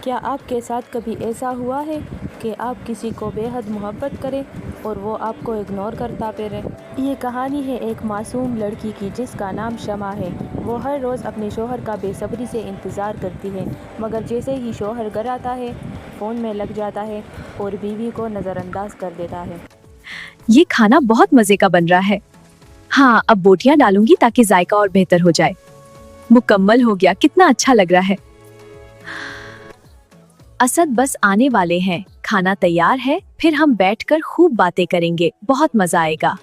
क्या आपके साथ कभी ऐसा हुआ है कि आप किसी को बेहद मोहब्बत करें और वो आपको इग्नोर करता फिरे? ये कहानी है एक मासूम लड़की की जिसका नाम शमा है। वो हर रोज़ अपने शोहर का बेसब्री से इंतज़ार करती है, मगर जैसे ही शोहर घर आता है फ़ोन में लग जाता है और बीवी को नज़रअंदाज कर देता है। ये खाना बहुत मज़े का बन रहा है। हाँ, अब बोटियां डालूंगी ताकि जायका और बेहतर हो जाए। मुकम्मल हो गया, कितना अच्छा लग रहा है। असद बस आने वाले हैं, खाना तैयार है, फिर हम बैठकर खूब बातें करेंगे, बहुत मजा आएगा।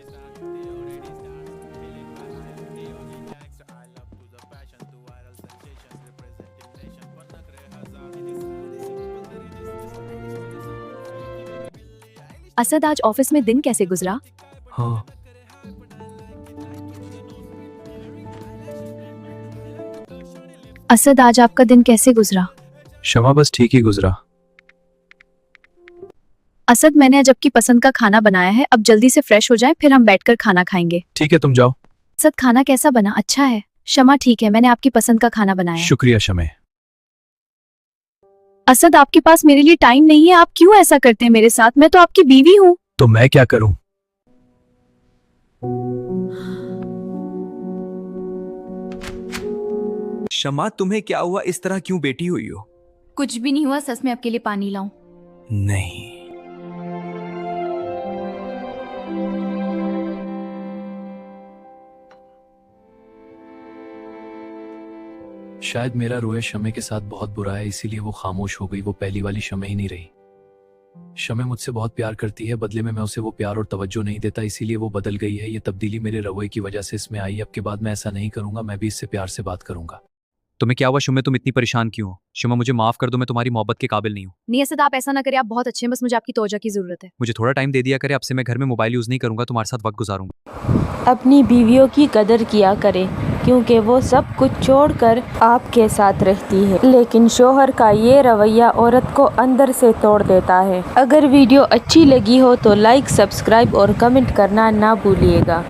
असद, आज ऑफिस में दिन कैसे गुजरा? हाँ, असद, आज आपका दिन कैसे गुजरा? शमा बस ठीक ही गुजरा। असद, मैंने आज आपकी पसंद का खाना बनाया है, अब जल्दी से फ्रेश हो जाएं, फिर हम बैठकर खाना खाएंगे। ठीक है, तुम जाओ। असद, खाना कैसा बना? अच्छा है। शमा, ठीक है, मैंने आपकी पसंद का खाना बनाया है। शुक्रिया शमे। असद, आपके पास मेरे लिए टाइम नहीं है, आप क्यों ऐसा करते हैं मेरे साथ? मैं तो आपकी बीवी हूँ। तो मैं क्या करूं? शमा, तुम्हें क्या हुआ? इस तरह क्यों बैठी हुई हो? कुछ भी नहीं हुआ, सच में आपके लिए पानी लाऊं? नहीं। शायद मेरा रोया शमे के साथ बहुत बुरा है, इसीलिए वो खामोश हो गई। वो पहली वाली शमे ही नहीं रही। शमे मुझसे बहुत प्यार करती है, बदले में मैं उसे वो प्यार और तवज्जो नहीं देता, इसीलिए वो बदल गई है। ये तब्दीली मेरे रवैये की वजह से इसमें आई। अब के बाद मैं ऐसा नहीं करूंगा, मैं भी इससे प्यार से बात करूंगा। तुम्हें क्या हुआ शुमे? तुम इतनी परेशान क्यों हो? शुमा, मुझे माफ कर दो, मैं तुम्हारी मोहब्बत के काबिल नहीं हूँ। नहीं असद, आप ऐसा ना करें, आप बहुत अच्छे हैं, बस मुझे आपकी तवज्जो की जरूरत है। मुझे थोड़ा टाइम दे दिया करे, अब से मैं घर में मोबाइल यूज़ नहीं करूंगा, तुम्हारे साथ वक्त गुजारूंगा। अपनी बीवियों की कदर किया करें, क्योंकि वो सब कुछ छोड़कर आपके साथ रहती है, लेकिन शोहर का ये रवैया औरत को अंदर से तोड़ देता है। अगर वीडियो अच्छी लगी हो तो लाइक, सब्सक्राइब और कमेंट करना ना भूलिएगा।